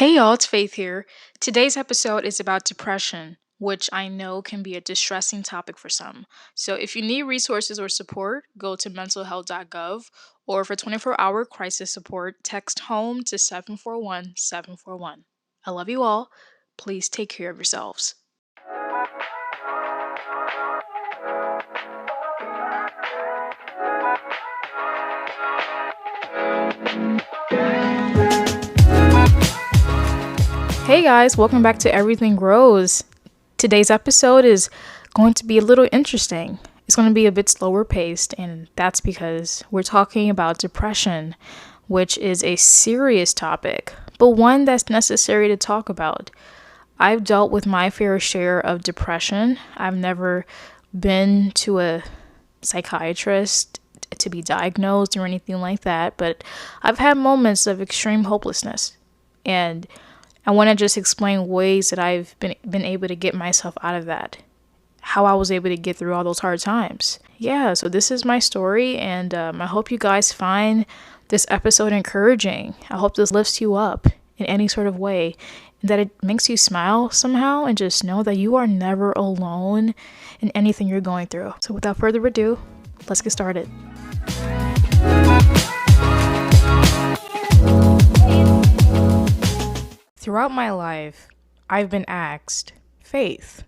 Hey y'all, it's Faith here. Today's episode is about depression, which I know can be a distressing topic for some. So if you need resources or support, go to mentalhealth.gov or for 24-hour crisis support, text HOME to 741 741. I love you all. Please take care of yourselves. Hey guys, welcome back to Everything Grows. Today's episode is going to be a little interesting. It's going to be a bit slower paced, and that's because we're talking about depression, which is a serious topic, but one that's necessary to talk about. I've dealt with my fair share of depression. I've never been to a psychiatrist to be diagnosed or anything like that, but I've had moments of extreme hopelessness. And I want to just explain ways that I've been able to get myself out of that, how I was able to get through all those hard times. Yeah, so this is my story, and I hope you guys find this episode encouraging. I hope this lifts you up in any sort of way, and that it makes you smile somehow, and just know that you are never alone in anything you're going through. So without further ado, let's get started. Throughout my life, I've been asked, Faith,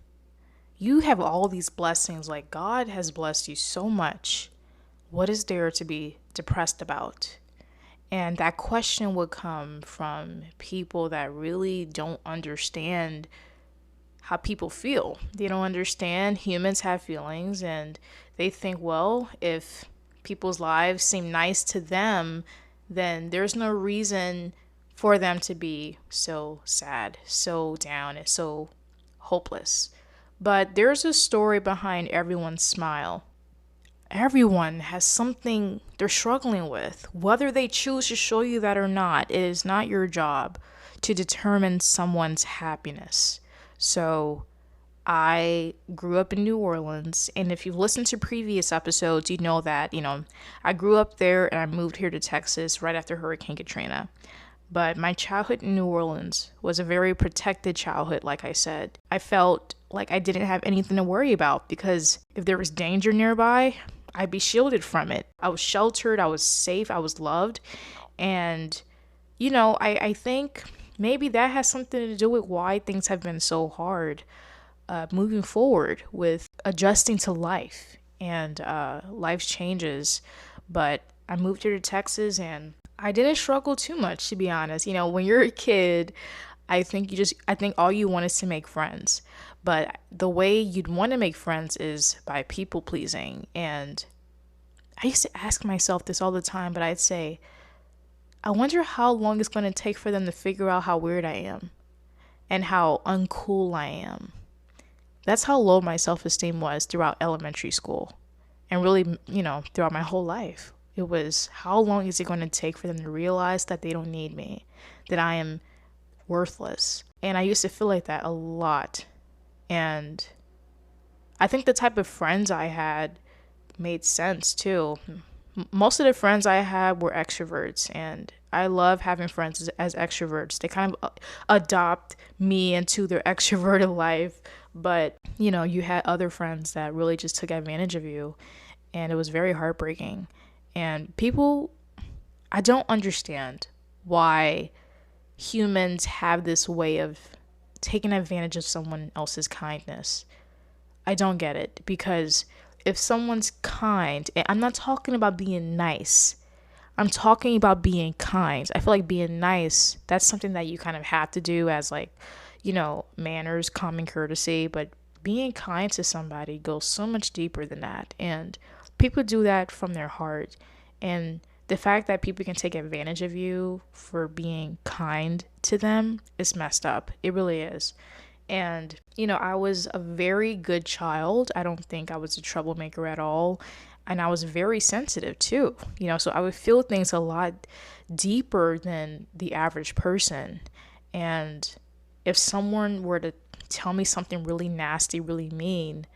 you have all these blessings, like God has blessed you so much. What is there to be depressed about? And that question would come from people that really don't understand how people feel. They don't understand humans have feelings, and they think, well, if people's lives seem nice to them, then there's no reason for them to be so sad, so down, and so hopeless. But there's a story behind everyone's smile. Everyone has something they're struggling with. Whether they choose to show you that or not, it is not your job to determine someone's happiness. So I grew up in New Orleans, and if you've listened to previous episodes, you know that, I grew up there and I moved here to Texas right after Hurricane Katrina. But my childhood in New Orleans was a very protected childhood, like I said. I felt like I didn't have anything to worry about because if there was danger nearby, I'd be shielded from it. I was sheltered, I was safe, I was loved. And, I think maybe that has something to do with why things have been so hard moving forward with adjusting to life and life's changes. But I moved here to Texas and I didn't struggle too much, to be honest. When you're a kid, I think all you want is to make friends. But the way you'd want to make friends is by people pleasing. And I used to ask myself this all the time, but I'd say, I wonder how long it's going to take for them to figure out how weird I am and how uncool I am. That's how low my self-esteem was throughout elementary school and really, throughout my whole life. It was, how long is it going to take for them to realize that they don't need me, that I am worthless? And I used to feel like that a lot. And I think the type of friends I had made sense too. Most of the friends I had were extroverts, and I love having friends as extroverts. They kind of adopt me into their extroverted life. But, you had other friends that really just took advantage of you, and it was very heartbreaking. And I don't understand why humans have this way of taking advantage of someone else's kindness. I don't get it, because if someone's kind, and I'm not talking about being nice, I'm talking about being kind. I feel like being nice, that's something that you kind of have to do as manners, common courtesy, but being kind to somebody goes so much deeper than that. And people do that from their heart. And the fact that people can take advantage of you for being kind to them is messed up. It really is. And, I was a very good child. I don't think I was a troublemaker at all. And I was very sensitive too, so I would feel things a lot deeper than the average person. And if someone were to tell me something really nasty, really mean,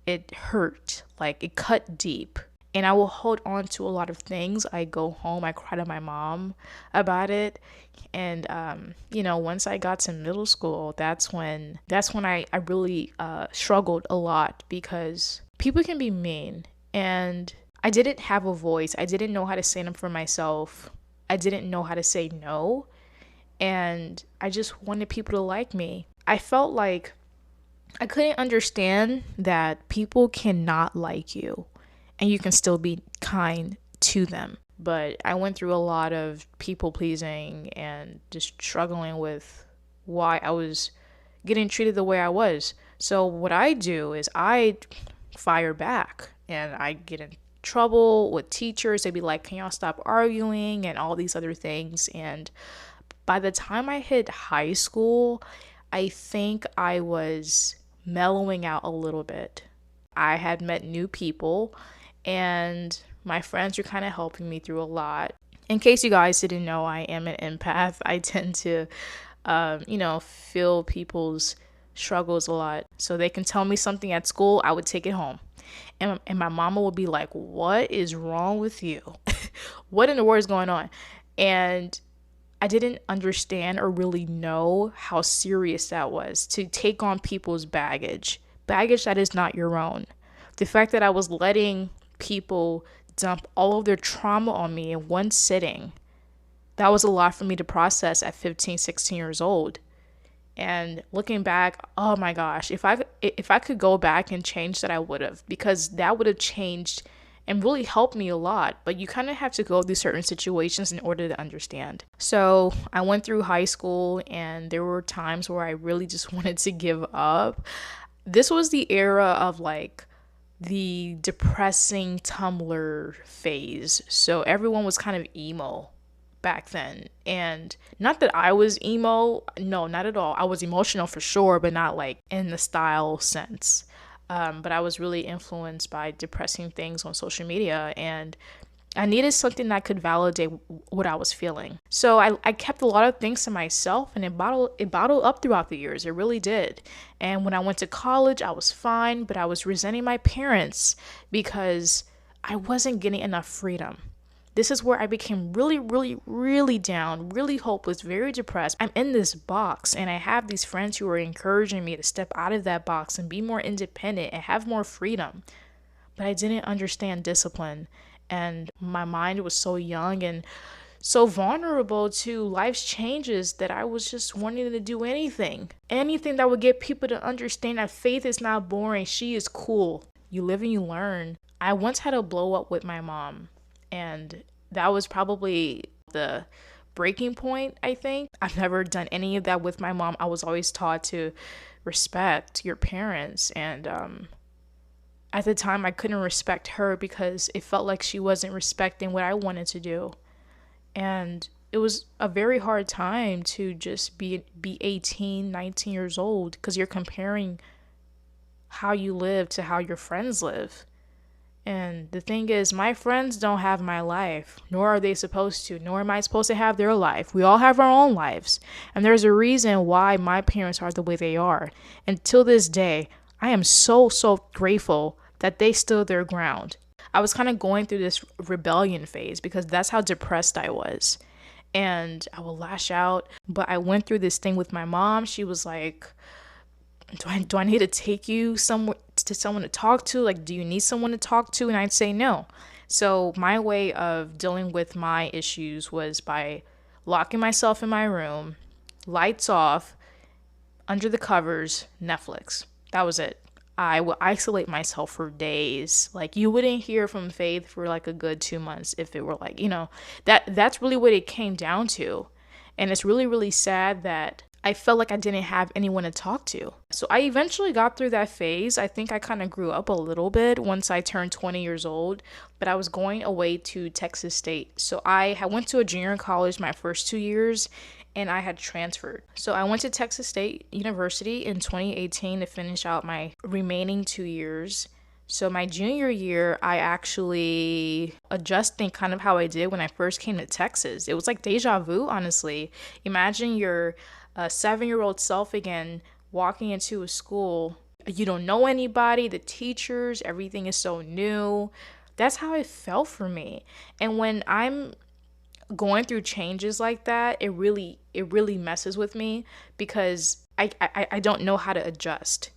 it hurt, like it cut deep. And I will hold on to a lot of things. I go home, I cry to my mom about it. And once I got to middle school, that's when I really struggled a lot, because people can be mean, and I didn't have a voice. I didn't know how to stand up for myself. I didn't know how to say no, and I just wanted people to like me. I felt like I couldn't understand that people cannot like you and you can still be kind to them. But I went through a lot of people pleasing and just struggling with why I was getting treated the way I was. So what I do is I fire back, and I get in trouble with teachers. They'd be like, "Can y'all stop arguing?" and all these other things. And by the time I hit high school, I think I was mellowing out a little bit. I had met new people, and my friends were kind of helping me through a lot. In case you guys didn't know, I am an empath. I tend to, feel people's struggles a lot. So they can tell me something at school, I would take it home. And my mama would be like, "What is wrong with you? What in the world is going on?" And I didn't understand or really know how serious that was, to take on people's baggage that is not your own. The fact that I was letting people dump all of their trauma on me in one sitting, that was a lot for me to process at 15, 16 years old. And looking back, oh my gosh, if I could go back and change that, I would have, because that would have changed and really helped me a lot. But you kind of have to go through certain situations in order to understand. So I went through high school, and there were times where I really just wanted to give up. This was the era of like the depressing Tumblr phase. So everyone was kind of emo back then. And not that I was emo, no, not at all. I was emotional for sure, but not like in the style sense. But I was really influenced by depressing things on social media, and I needed something that could validate what I was feeling. So I kept a lot of things to myself, and it bottled up throughout the years. It really did. And when I went to college, I was fine, but I was resenting my parents because I wasn't getting enough freedom. This is where I became really, really, really down, really hopeless, very depressed. I'm in this box, and I have these friends who are encouraging me to step out of that box and be more independent and have more freedom. But I didn't understand discipline, and my mind was so young and so vulnerable to life's changes that I was just wanting to do anything that would get people to understand that Faith is not boring. She is cool. You live and you learn. I once had a blow up with my mom, and that was probably the breaking point, I think. I've never done any of that with my mom. I was always taught to respect your parents, and at the time I couldn't respect her because it felt like she wasn't respecting what I wanted to do. And it was a very hard time to just be 18, 19 years old, because you're comparing how you live to how your friends live. And the thing is, my friends don't have my life, nor are they supposed to, nor am I supposed to have their life. We all have our own lives. And there's a reason why my parents are the way they are. And till this day, I am so, so grateful that they stood their ground. I was kind of going through this rebellion phase because that's how depressed I was. And I will lash out. But I went through this thing with my mom. She was like, do I need to take you somewhere to someone to talk to? Like, do you need someone to talk to? And I'd say no. So my way of dealing with my issues was by locking myself in my room, lights off, under the covers, Netflix. That was it. I would isolate myself for days. Like, you wouldn't hear from Faith for like a good 2 months if it were like, that's really what it came down to. And it's really, really sad that I felt like I didn't have anyone to talk to. So I eventually got through that phase. I think I kind of grew up a little bit once I turned 20 years old, but I was going away to Texas State. So I went to a junior college my first 2 years, and I had transferred. So I went to Texas State University in 2018 to finish out my remaining 2 years. So my junior year, I actually adjusting kind of how I did when I first came to Texas. It was like deja vu, honestly. Imagine your 7-year-old self again walking into a school. You don't know anybody, the teachers, everything is so new. That's how it felt for me. And when I'm going through changes like that, it really messes with me because I don't know how to adjust.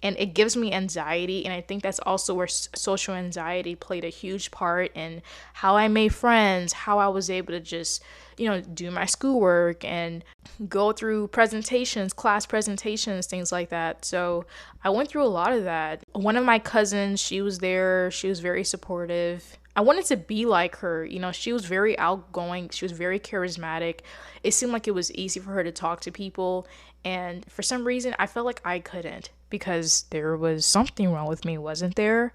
And it gives me anxiety, and I think that's also where social anxiety played a huge part in how I made friends, how I was able to just, do my schoolwork and go through presentations, class presentations, things like that. So I went through a lot of that. One of my cousins, she was there, she was very supportive. I wanted to be like her. She was very outgoing, she was very charismatic. It seemed like it was easy for her to talk to people. And for some reason, I felt like I couldn't, because there was something wrong with me, wasn't there?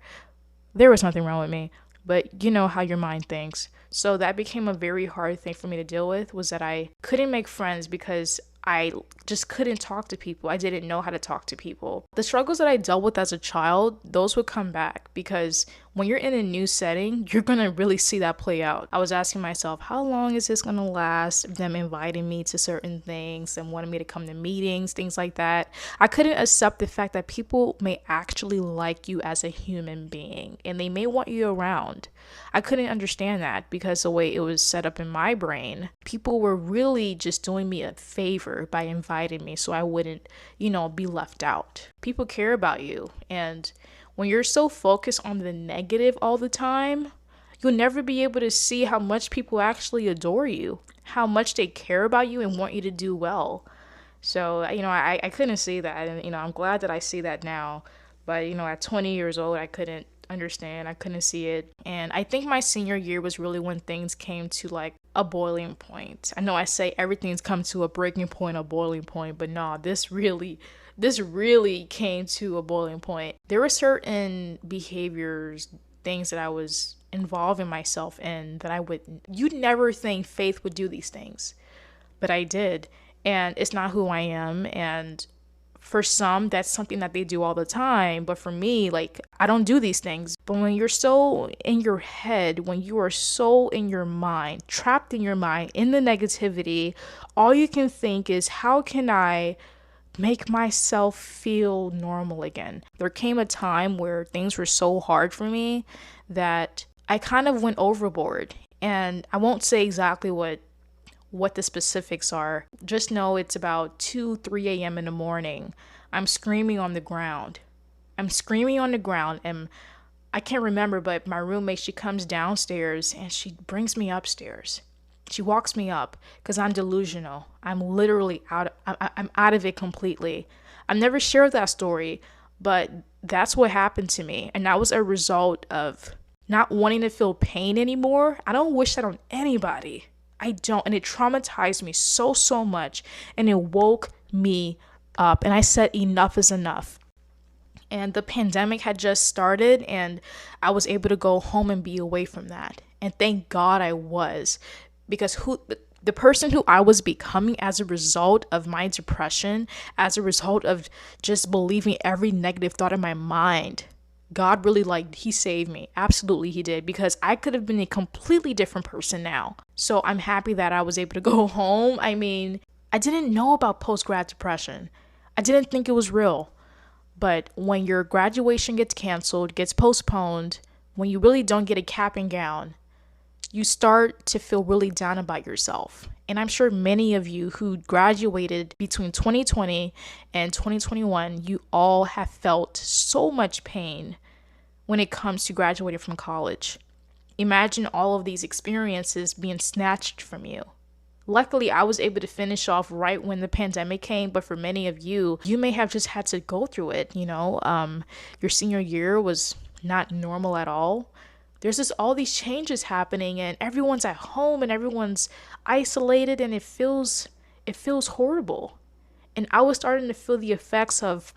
There was nothing wrong with me, but you know how your mind thinks. So that became a very hard thing for me to deal with, was that I couldn't make friends because I just couldn't talk to people. I didn't know how to talk to people. The struggles that I dealt with as a child, those would come back, because when you're in a new setting, you're going to really see that play out. I was asking myself, how long is this going to last? Them inviting me to certain things and wanting me to come to meetings, things like that. I couldn't accept the fact that people may actually like you as a human being and they may want you around. I couldn't understand that, because the way it was set up in my brain, people were really just doing me a favor by inviting me so I wouldn't, be left out. People care about you. And when you're so focused on the negative all the time, you'll never be able to see how much people actually adore you, how much they care about you and want you to do well. So, I couldn't see that. And, I'm glad that I see that now. But, at 20 years old, I couldn't understand. I couldn't see it. And I think my senior year was really when things came to like a boiling point. I know I say everything's come to a breaking point, a boiling point, but no, this really came to a boiling point. There were certain behaviors, things that I was involving myself in that you'd never think Faith would do these things, but I did. And it's not who I am. And for some, that's something that they do all the time. But for me, like, I don't do these things. But when you're so in your head, when you are so in your mind, trapped in your mind, in the negativity, all you can think is, how can I make myself feel normal again? There came a time where things were so hard for me that I kind of went overboard. And I won't say exactly what the specifics are. Just know it's about 2-3 a.m. in the morning. I'm screaming on the ground. And I can't remember, but my roommate, she comes downstairs and she brings me upstairs. She walks me up because I'm delusional. I'm literally I'm out of it completely. I've never shared that story, but that's what happened to me. And that was a result of not wanting to feel pain anymore. I don't wish that on anybody. I don't. And it traumatized me so much. And it woke me up. And I said, enough is enough. And the pandemic had just started, and I was able to go home and be away from that. And thank God I was, because the person who I was becoming as a result of my depression, as a result of just believing every negative thought in my mind, God really, he saved me. Absolutely, he did, because I could have been a completely different person now. So I'm happy that I was able to go home. I mean, I didn't know about post-grad depression. I didn't think it was real. But when your graduation gets canceled, gets postponed, when you really don't get a cap and gown, you start to feel really down about yourself. And I'm sure many of you who graduated between 2020 and 2021, you all have felt so much pain when it comes to graduating from college. Imagine all of these experiences being snatched from you. Luckily, I was able to finish off right when the pandemic came, but for many of you, you may have just had to go through it, Your senior year was not normal at all. There's just all these changes happening, and everyone's at home and everyone's isolated, and it feels horrible. And I was starting to feel the effects of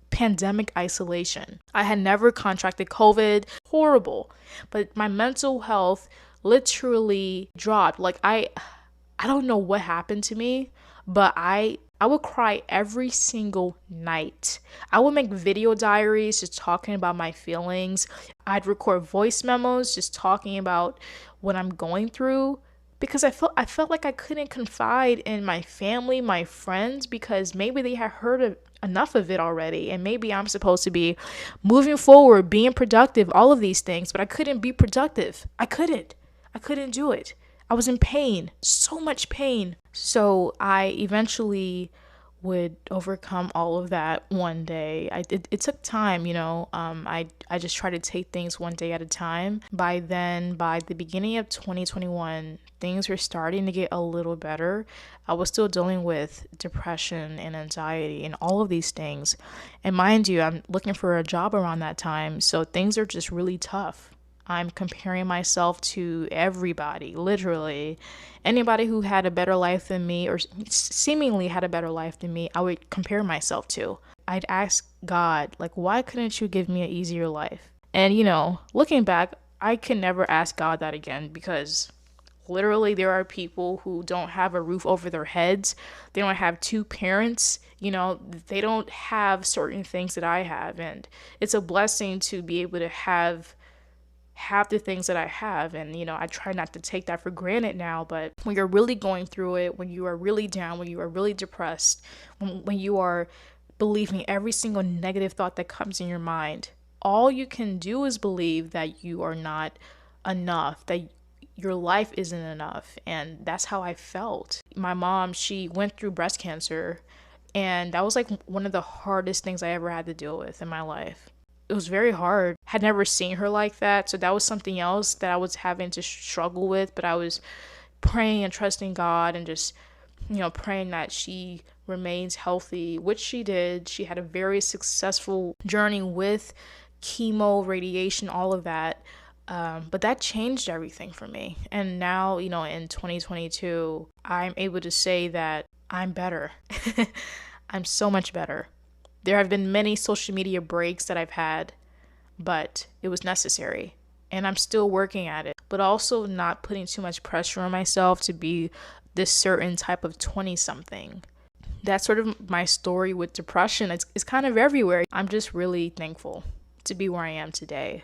pandemic isolation. I had never contracted COVID, horrible, but my mental health literally dropped. I don't know what happened to me, but I would cry every single night. I would make video diaries just talking about my feelings. I'd record voice memos just talking about what I'm going through. because I felt like I couldn't confide in my family, my friends, because maybe they had heard enough of it already, and maybe I'm supposed to be moving forward, being productive, all of these things, but I couldn't be productive. I couldn't do it. I was in pain, so much pain. So I eventually would overcome all of that one day. It took time, I just try to take things one day at a time. By the beginning of 2021, things were starting to get a little better. I was still dealing with depression and anxiety and all of these things. And mind you, I'm looking for a job around that time, so things are just really tough. I'm comparing myself to everybody, literally. Anybody who had a better life than me or seemingly had a better life than me, I would compare myself to. I'd ask God, like, why couldn't you give me an easier life? And, looking back, I can never ask God that again, because literally there are people who don't have a roof over their heads. They don't have two parents. They don't have certain things that I have. And it's a blessing to be able to have the things that I have. And, I try not to take that for granted now. But when you're really going through it, when you are really down, when you are really depressed, when you are believing every single negative thought that comes in your mind, all you can do is believe that you are not enough, that your life isn't enough. And that's how I felt. My mom, she went through breast cancer, and that was like one of the hardest things I ever had to deal with in my life. It was very hard. Had never seen her like that. So that was something else that I was having to struggle with. But I was praying and trusting God and just, praying that she remains healthy, which she did. She had a very successful journey with chemo, radiation, all of that. But that changed everything for me. And now, in 2022, I'm able to say that I'm better. I'm so much better. There have been many social media breaks that I've had, but it was necessary. And I'm still working at it, but also not putting too much pressure on myself to be this certain type of 20-something. That's sort of my story with depression. It's kind of everywhere. I'm just really thankful to be where I am today.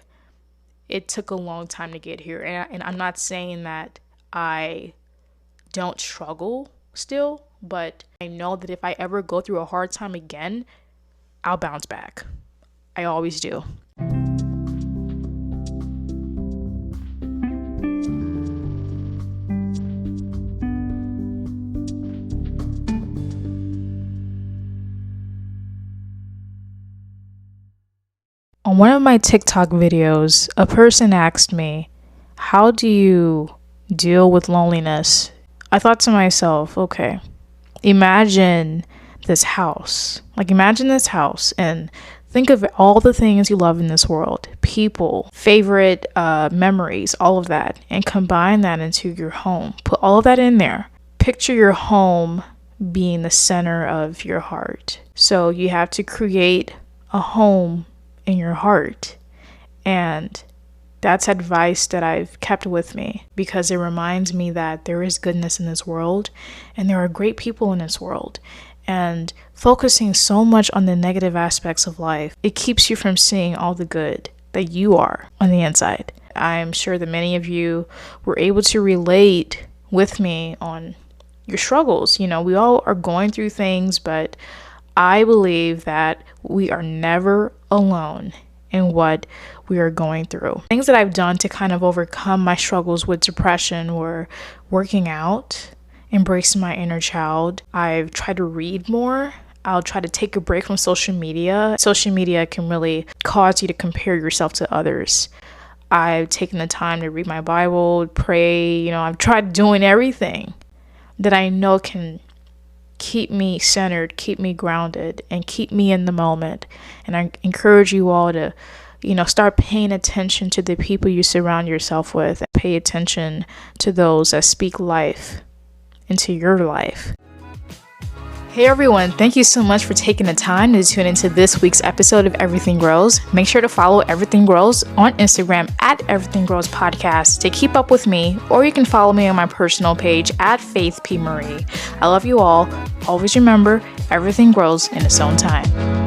It took a long time to get here. And I'm not saying that I don't struggle still, but I know that if I ever go through a hard time again, I'll bounce back. I always do. On one of my TikTok videos, a person asked me, how do you deal with loneliness? I thought to myself, okay, imagine this house. Imagine this house and think of all the things you love in this world, people, favorite memories, all of that, and combine that into your home. Put all of that in there. Picture your home being the center of your heart. So you have to create a home in your heart. And that's advice that I've kept with me, because it reminds me that there is goodness in this world and there are great people in this world. And focusing so much on the negative aspects of life, it keeps you from seeing all the good that you are on the inside. I'm sure that many of you were able to relate with me on your struggles. We all are going through things, but I believe that we are never alone in what we are going through. Things that I've done to kind of overcome my struggles with depression were working out, embracing my inner child. I've tried to read more. I'll try to take a break from social media. Social media can really cause you to compare yourself to others. I've taken the time to read my Bible, pray. I've tried doing everything that I know can keep me centered, keep me grounded, and keep me in the moment. And I encourage you all to, start paying attention to the people you surround yourself with. And pay attention to those that speak life into your life. Hey everyone, thank you so much for taking the time to tune into this week's episode of Everything Grows. Make sure to follow Everything Grows on Instagram at Everything Grows Podcast to keep up with me, or you can follow me on my personal page at Faith P. Marie. I love you all. Always remember, everything grows in its own time.